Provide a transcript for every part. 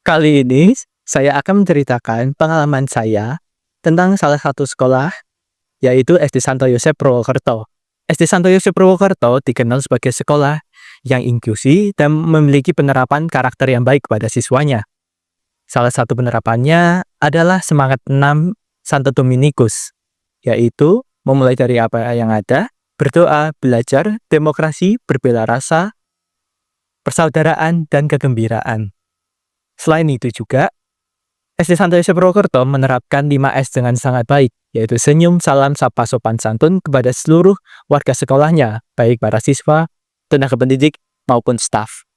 Kali ini saya akan menceritakan pengalaman saya tentang salah satu sekolah, yaitu SD Santo Yosep Purwokerto. SD Santo Yosep Purwokerto dikenal sebagai sekolah yang inklusi dan memiliki penerapan karakter yang baik pada siswanya. Salah satu penerapannya adalah semangat 6 Santo Dominikus, yaitu memulai dari apa yang ada, berdoa, belajar, demokrasi, berbela rasa, persaudaraan, dan kegembiraan. Selain itu juga, SD Santo Yosep Purwokerto menerapkan 5S dengan sangat baik, yaitu senyum, salam, sapa, sopan santun kepada seluruh warga sekolahnya, baik para siswa, tenaga pendidik, maupun staf.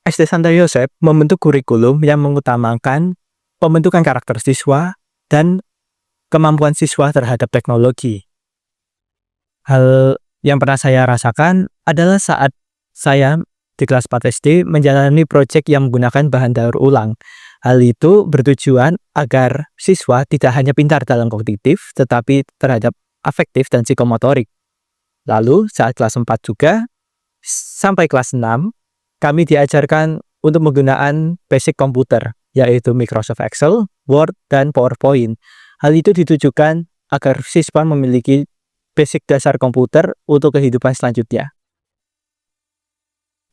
SD Santo Yosep membentuk kurikulum yang mengutamakan pembentukan karakter siswa dan kemampuan siswa terhadap teknologi. Hal yang pernah saya rasakan adalah saat saya di kelas 4 SD menjalani proyek yang menggunakan bahan daur ulang. Hal itu bertujuan agar siswa tidak hanya pintar dalam kognitif, tetapi terhadap afektif dan psikomotorik. Lalu saat kelas 4 juga, sampai kelas 6, kami diajarkan untuk menggunakan basic komputer, yaitu Microsoft Excel, Word, dan PowerPoint. Hal itu ditujukan agar siswa memiliki basic dasar komputer untuk kehidupan selanjutnya.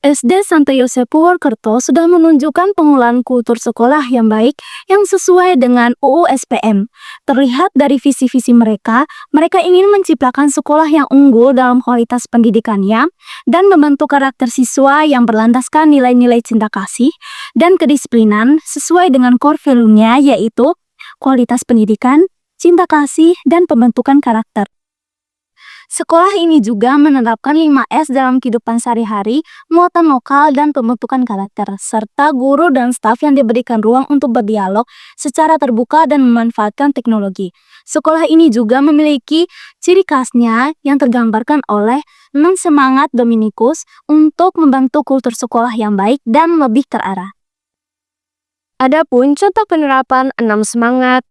SD Santo Yosep Purwokerto sudah menunjukkan pengelolaan kultur sekolah yang baik yang sesuai dengan UU SPM. Terlihat dari visi-visi mereka ingin menciptakan sekolah yang unggul dalam kualitas pendidikannya dan membentuk karakter siswa yang berlandaskan nilai-nilai cinta kasih dan kedisiplinan sesuai dengan core value-nya, yaitu kualitas pendidikan, cinta kasih, dan pembentukan karakter. Sekolah ini juga menerapkan 5S dalam kehidupan sehari-hari, muatan lokal, dan pembentukan karakter, serta guru dan staf yang diberikan ruang untuk berdialog secara terbuka dan memanfaatkan teknologi. Sekolah ini juga memiliki ciri khasnya yang tergambarkan oleh 6 semangat Dominikus untuk membantu kultur sekolah yang baik dan lebih terarah. Adapun contoh penerapan 6 semangat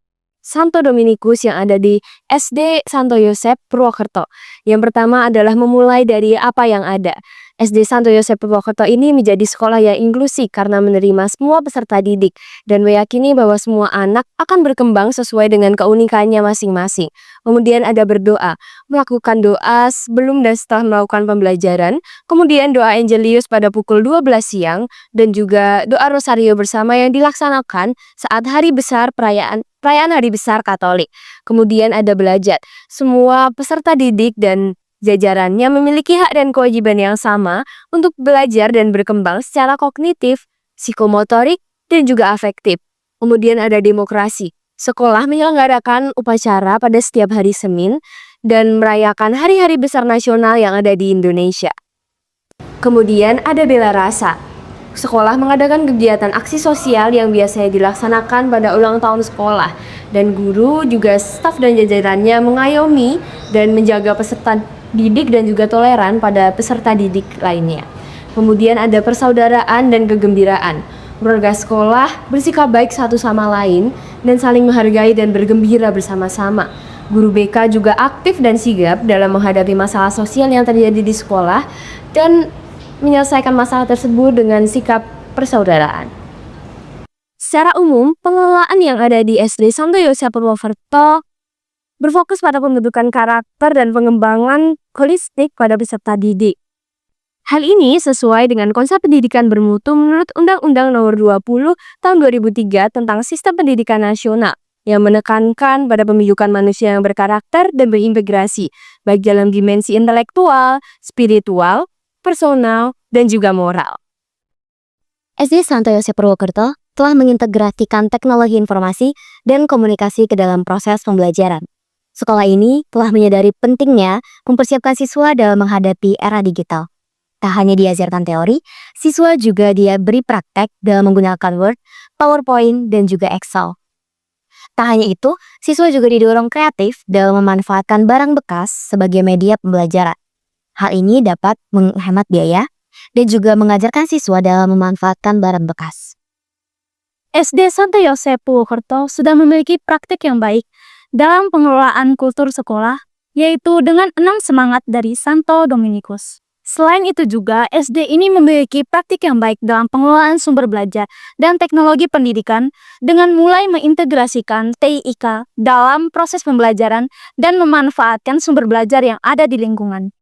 Santo Dominikus yang ada di SD Santo Yosep Purwokerto. Yang pertama adalah memulai dari apa yang ada. SD Santo Yosep Purwokerto ini menjadi sekolah yang inklusi karena menerima semua peserta didik dan meyakini bahwa semua anak akan berkembang sesuai dengan keunikannya masing-masing. Kemudian ada berdoa, melakukan doa sebelum dan setelah melakukan pembelajaran, kemudian doa Angelius pada pukul 12 siang, dan juga doa Rosario bersama yang dilaksanakan saat hari besar perayaan Hari Besar Katolik. Kemudian ada belajar. Semua peserta didik dan jajarannya memiliki hak dan kewajiban yang sama untuk belajar dan berkembang secara kognitif, psikomotorik, dan juga afektif. Kemudian ada demokrasi. Sekolah menyelenggarakan upacara pada setiap hari Senin dan merayakan hari-hari besar nasional yang ada di Indonesia. Kemudian ada bela rasa. Sekolah mengadakan kegiatan aksi sosial yang biasanya dilaksanakan pada ulang tahun sekolah, dan guru juga staf dan jajarannya mengayomi dan menjaga peserta didik dan juga toleran pada peserta didik lainnya. Kemudian ada persaudaraan dan kegembiraan. Warga sekolah bersikap baik satu sama lain dan saling menghargai dan bergembira bersama-sama. Guru BK juga aktif dan sigap dalam menghadapi masalah sosial yang terjadi di sekolah dan menyelesaikan masalah tersebut dengan sikap persaudaraan. Secara umum, pengelolaan yang ada di SD Santo Yosep Purwokerto berfokus pada pembentukan karakter dan pengembangan holistik pada peserta didik. Hal ini sesuai dengan konsep pendidikan bermutu menurut Undang-Undang Nomor 20 Tahun 2003 tentang Sistem Pendidikan Nasional yang menekankan pada pembentukan manusia yang berkarakter dan berintegrasi, baik dalam dimensi intelektual, spiritual, personal, dan juga moral. SD Santo Yosep Purwokerto telah mengintegrasikan teknologi informasi dan komunikasi ke dalam proses pembelajaran. Sekolah ini telah menyadari pentingnya mempersiapkan siswa dalam menghadapi era digital. Tak hanya diajarkan teori, siswa juga diberi praktek dalam menggunakan Word, PowerPoint, dan juga Excel. Tak hanya itu, siswa juga didorong kreatif dalam memanfaatkan barang bekas sebagai media pembelajaran. Hal ini dapat menghemat biaya dan juga mengajarkan siswa dalam memanfaatkan barang bekas. SD Santo Yosep Purwokerto sudah memiliki praktik yang baik dalam pengelolaan kultur sekolah, yaitu dengan 6 semangat dari Santo Dominikus. Selain itu juga, SD ini memiliki praktik yang baik dalam pengelolaan sumber belajar dan teknologi pendidikan dengan mulai mengintegrasikan TIK dalam proses pembelajaran dan memanfaatkan sumber belajar yang ada di lingkungan.